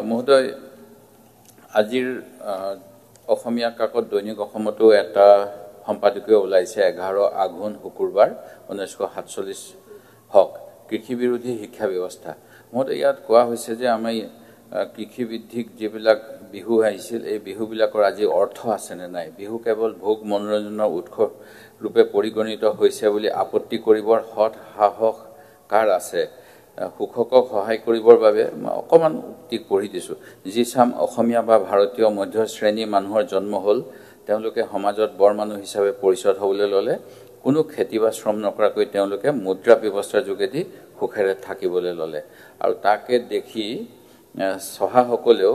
মহোদয়, আজিৰ অসমীয়া কাকত দৈনিক অসমতো এটা সম্পাদকীয় ওলাইছে 11 আঘোণ শুকুৰবাৰ 1947 হক কৃষি বিৰোধী শিক্ষা ব্যৱস্থা। মহোদয়, ইয়াত কোৱা হৈছে যে আমি কৃষি ভিত্তিক যিবিলাক বিহু আহিছিল এই বিহুবিলাকৰ আজি অৰ্থ আছে নে নাই, বিহু কেৱল ভোগ মনোৰঞ্জনৰ উৎস ৰূপে পৰিগণিত হৈছে বুলি আপত্তি কৰিবৰ হঠ সাহস কাৰ আছে? সুখকক সহায় কৰিবৰ বাবে অকমান উক্তি পঢ়ি দিছো। যি চাম অসমীয়া বা ভাৰতীয় মধ্য শ্ৰেণী মানুহৰ জন্ম হ'ল, তেওঁলোকে সমাজত বৰ মানুহ হিচাপে পৰিচয় হ'বলৈ ল'লে কোনো খেতি বা শ্ৰম নকৰাকৈ তেওঁলোকে মুদ্ৰা ব্যৱস্থাৰ যোগেদি সুখেৰে থাকিবলৈ ল'লে। আৰু তাকে দেখি চহাসকলেও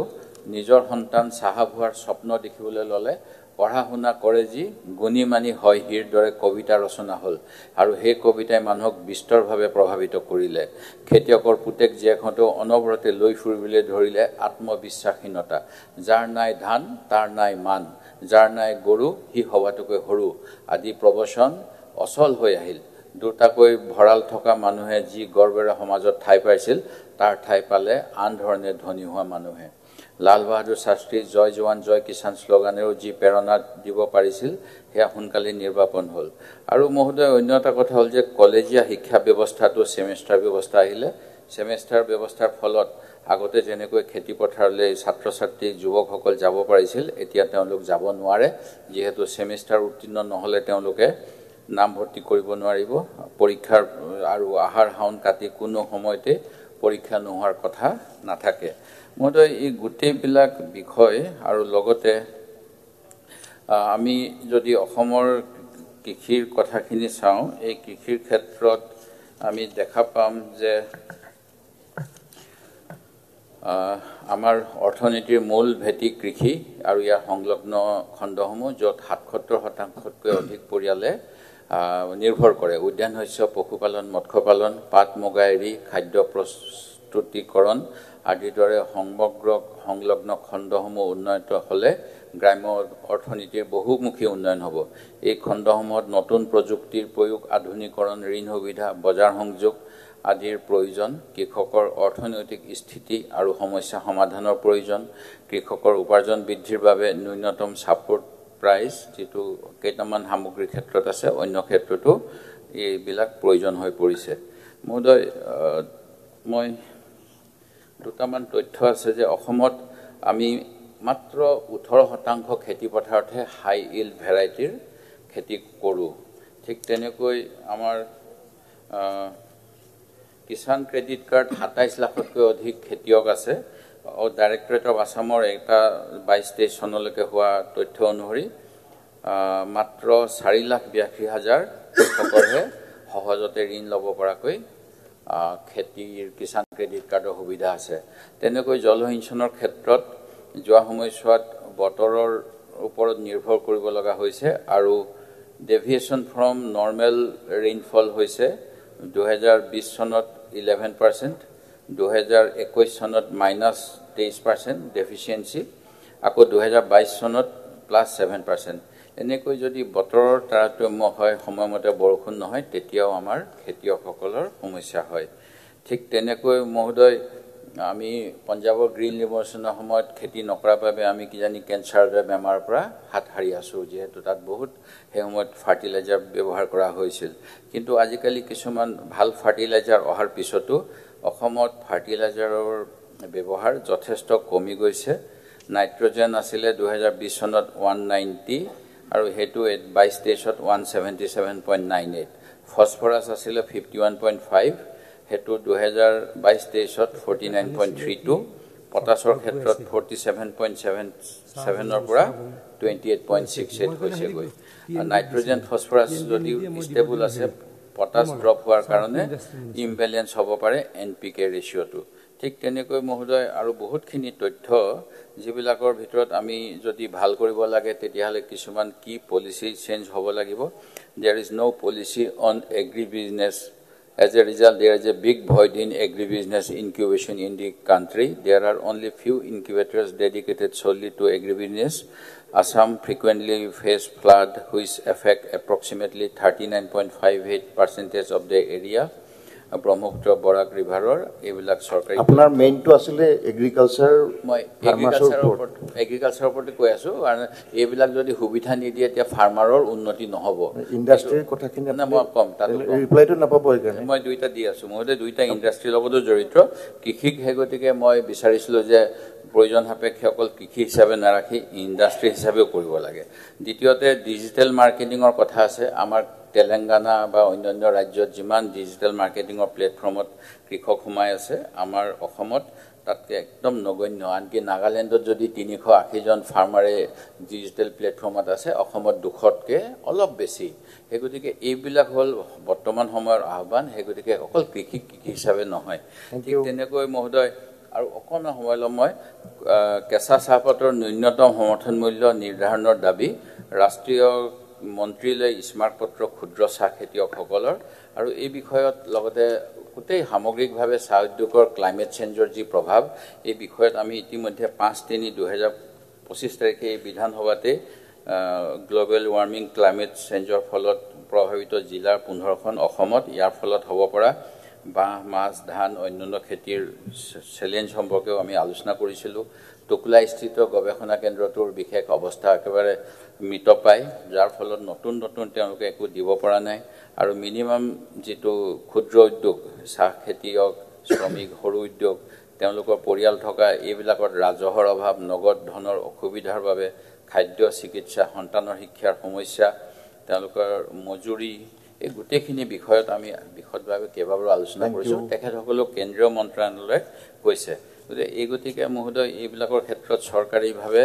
নিজৰ সন্তান চাহাব হোৱাৰ স্বপ্ন দেখিবলৈ ল'লে। পঢ়া শুনা কৰে যি গুণী মানি হয় হিৰ দৰে কবিতা ৰচনা হ'ল আৰু সেই কবিতাই মানুহক বিস্তৰভাৱে প্ৰভাৱিত কৰিলে। খেতিয়কৰ পুতেক জীয়েকহঁতেও অনবৰতে লৈ ফুৰিবলৈ ধৰিলে আত্মবিশ্বাসহীনতা। যাৰ নাই ধান তাৰ নাই মান, যাৰ নাই গৰু সি সবাতোকৈ সৰু আদি প্ৰবচন অচল হৈ আহিল। দুটাকৈ ভঁৰাল থকা মানুহে যি গৰ্বেৰে সমাজত ঠাই পাইছিল তাৰ ঠাই পালে আন ধৰণে ধনী হোৱা মানুহে। লাল বাহাদুৰ শাস্ত্ৰী জয় জৱান জয় কিষাণ শ্লোগানেও যি প্ৰেৰণা দিব পাৰিছিল সেয়া সোনকালে নিৰ্বাপন হ'ল। আৰু মহোদয়, অন্য এটা কথা হ'ল যে কলেজীয়া শিক্ষা ব্যৱস্থাটো ছেমেষ্টাৰ ব্যৱস্থা আহিলে। ছেমেষ্টাৰ ব্যৱস্থাৰ ফলত আগতে যেনেকৈ খেতি পথাৰলৈ ছাত্ৰ ছাত্ৰী যুৱকসকল যাব পাৰিছিল, এতিয়া তেওঁলোক যাব নোৱাৰে, যিহেতু ছেমেষ্টাৰ উত্তীৰ্ণ নহ'লে তেওঁলোকে নামভৰ্তি কৰিব নোৱাৰিব। পৰীক্ষাৰ আৰু আহাৰ শাওণ কাটি কোনো সময়তে পৰীক্ষা নোহোৱাৰ কথা নাথাকে। মহোদয়, এই গোটেইবিলাক বিষয় আৰু লগতে আমি যদি অসমৰ কৃষিৰ কথাখিনি চাওঁ, এই কৃষিৰ ক্ষেত্ৰত আমি দেখা পাম যে আমাৰ অৰ্থনীতিৰ মূল ভেটি কৃষি আৰু ইয়াৰ সংলগ্ন খণ্ডসমূহ, য'ত ৭৭% অধিক পৰিয়ালে নিৰ্ভৰ কৰে। উদ্যান শস্য, পশুপালন, মৎস্যপালন, পাট মুগা এৰি, খাদ্য প্ৰস্তুতিকৰণ আদিৰ দৰে সমগ্ৰ সংলগ্ন খণ্ডসমূহ উন্নত হ'লে গ্ৰাম্য অৰ্থনীতিৰ বহুমুখী উন্নয়ন হ'ব। এই খণ্ডসমূহত নতুন প্ৰযুক্তিৰ প্ৰয়োগ, আধুনিকৰণ, ঋণ সুবিধা, বজাৰ সংযোগ আদিৰ প্ৰয়োজন। কৃষকৰ অৰ্থনৈতিক স্থিতি আৰু সমস্যা সমাধানৰ প্ৰয়োজন। কৃষকৰ উপাৰ্জন বৃদ্ধিৰ বাবে ন্যূনতম ছাপোৰ্ট প্ৰাইচ, যিটো কেইটামান সামগ্ৰীৰ ক্ষেত্ৰত আছে, অন্য ক্ষেত্ৰতো এইবিলাক প্ৰয়োজন হৈ পৰিছে। মহোদয়, মই দুটামান তথ্য আছে যে অসমত আমি মাত্ৰ 18% খেতি পথাৰতহে হাই ইল্ড ভেৰাইটিৰ খেতি কৰোঁ। ঠিক তেনেকৈ আমাৰ কিষাণ ক্ৰেডিট কাৰ্ড 27 লাখতকৈ অধিক খেতিয়ক আছে। ডাইৰেক্টৰেট অফ আছামৰ এটা 22-23 চনলৈকে হোৱা তথ্য অনুসৰি মাত্ৰ 4,82,000 কৃষকৰহে সহজতে ঋণ ল'ব পৰাকৈ খেতিৰ কিষাণ ক্ৰেডিট কাৰ্ডৰ সুবিধা আছে। তেনেকৈ জলসিঞ্চনৰ ক্ষেত্ৰত যোৱা সময়ছোৱাত বতৰৰ ওপৰত নিৰ্ভৰ কৰিব লগা হৈছে আৰু ডেভিয়েশ্যন ফ্ৰম নৰ্মেল ৰেইনফল হৈছে 2020 চনত 11%, 2021 চনত -23% ডেফিচিয়েঞ্চি, আকৌ 2022 চনত +7%। এনেকৈ যদি বতৰৰ তাৰতম্য হয়, সময়মতে বৰষুণ নহয়, তেতিয়াও আমাৰ খেতিয়কসকলৰ সমস্যা হয়। ঠিক তেনেকৈ মহোদয়, আমি পঞ্জাৱৰ গ্ৰীণ ৰিভলিউচনৰ সময়ত খেতি নকৰাৰ বাবে আমি কিজানি কেঞ্চাৰৰ দৰে বেমাৰৰ পৰা হাত সাৰি আছোঁ, যিহেতু তাত বহুত সেই সময়ত ফাৰ্টিলাইজাৰ ব্যৱহাৰ কৰা হৈছিল। কিন্তু আজিকালি কিছুমান ভাল ফাৰ্টিলাইজাৰ অহাৰ পিছতো অসমত ফাৰ্টিলাইজাৰৰ ব্যৱহাৰ যথেষ্ট কমি গৈছে। নাইট্ৰজেন আছিলে 2020 চনত 190 আৰু সেইটো 22-23ত 177.98। ফছফৰাছ আছিলে 51.5, সেইটো 2022-23ত 49.32। পটাছৰ ক্ষেত্ৰত 47.77ৰ পৰা 28.68 হৈছেগৈ। নাইট্ৰজেন ফছফৰাছ যদিও ষ্টেবল আছে, পটাছ ড্ৰপ হোৱাৰ কাৰণে ইমবেলেঞ্চ হ'ব পাৰে NPK ৰেচিঅ'টো। ঠিক তেনেকৈ মহোদয়, আৰু বহুতখিনি তথ্য যিবিলাকৰ ভিতৰত আমি যদি ভাল কৰিব লাগে তেতিয়াহ'লে কিছুমান কি পলিচি চেঞ্জ হ'ব লাগিব। There is no' policy on agri business. As a result, there is a big void in agribusiness incubation in the country. There are only few incubators dedicated solely to agribusiness. Assam frequently face flood which affect approximately 39.58% of the area. Brahmaputra বৰাক ৰিভাৰৰ এইবিলাক চৰকাৰী আপোনাৰ মেইনটো আছিলে agriculture মই এগ্ৰিকালচাৰৰ ওপৰতে কৈ আছোঁ কাৰণ এইবিলাক যদি সুবিধা নিদিয়ে এতিয়া ফাৰ্মাৰৰ উন্নতি নহ'ব ইণ্ডাষ্ট্ৰীৰ কথাখিনি মই ক'ম তাত ৰিপ্লাইটো নাপাব সেইকাৰণে মই দুইটা দি আছোঁ মই দুইটা ইণ্ডাষ্ট্ৰীৰ লগতো জড়িত কৃষিক সেই গতিকে মই বিচাৰিছিলোঁ যে প্ৰয়োজন সাপেক্ষে অকল কৃষি হিচাপে নাৰাখি ইণ্ডাষ্ট্ৰী হিচাপেও কৰিব লাগে দ্বিতীয়তে ডিজিটেল মাৰ্কেটিঙৰ কথা আছে আমাৰ তেলেংগানা বা অন্যান্য ৰাজ্যত যিমান ডিজিটেল মাৰ্কেটিঙৰ প্লেটফৰ্মত কৃষক সোমাই আছে আমাৰ অসমত তাতকৈ একদম নগণ্য আনকি নাগালেণ্ডত যদি 380জন ফাৰ্মাৰে ডিজিটেল প্লেটফৰ্মত আছে অসমত 200তকৈ অলপ বেছি সেই গতিকে এইবিলাক হ'ল বৰ্তমান সময়ৰ আহ্বান সেই গতিকে অকল কৃষি হিচাপে নহয় ঠিক তেনেকৈ মহোদয় আৰু অকণমান সময়লৈ মই কেঁচা চাহপাতৰ ন্যূনতম সমৰ্থন মূল্য নিৰ্ধাৰণৰ দাবী ৰাষ্ট্ৰীয় মন্ত্ৰীলৈ স্মাৰকপত্ৰ ক্ষুদ্ৰ চাহ খেতিয়কসকলৰ আৰু এই বিষয়ত লগতে গোটেই সামগ্ৰিকভাৱে চাহ উদ্যোগৰ ক্লাইমেট চেঞ্জৰ যি প্ৰভাৱ এই বিষয়ত আমি ইতিমধ্যে 5/3/2025 তাৰিখে এই বিধানসভাতে গ্লোবেল ৱাৰ্মিং ক্লাইমেট চেঞ্জৰ ফলত প্ৰভাৱিত জিলাৰ 15খন অসমত ইয়াৰ ফলত হ'ব পৰা বাঁহ মাছ ধান অন্যান্য খেতিৰ চেলেঞ্জ সম্পৰ্কেও আমি আলোচনা কৰিছিলোঁ টুকুলাস্থিত গৱেষণা কেন্দ্ৰটোৰ বিশেষ অৱস্থা একেবাৰে মৃত পায় যাৰ ফলত নতুন তেওঁলোকে একো দিব পৰা নাই আৰু মিনিমাম যিটো ক্ষুদ্ৰ উদ্যোগ চাহ খেতিয়ক শ্ৰমিক সৰু উদ্যোগ তেওঁলোকৰ পৰিয়াল থকা এইবিলাকত ৰাজহৰ অভাৱ নগদ ধনৰ অসুবিধাৰ বাবে খাদ্য চিকিৎসা সন্তানৰ শিক্ষাৰ সমস্যা তেওঁলোকৰ মজুৰি এই গোটেইখিনি বিষয়ত আমি বিশদভাৱে কেইবাবাৰো আলোচনা কৰিছোঁ তেখেতসকলক কেন্দ্ৰীয় মন্ত্ৰালয়ে কৈছে এই গতিকে মহোদয় এইবিলাকৰ ক্ষেত্ৰত চৰকাৰীভাৱে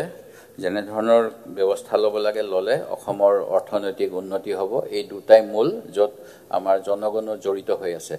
যেনে ধৰণৰ ব্যৱস্থা ল'ব লাগে ল'লে অসমৰ অৰ্থনৈতিক উন্নতি হ'ব এই দুটাই মূল য'ত আমাৰ জনগণো জড়িত হৈ আছে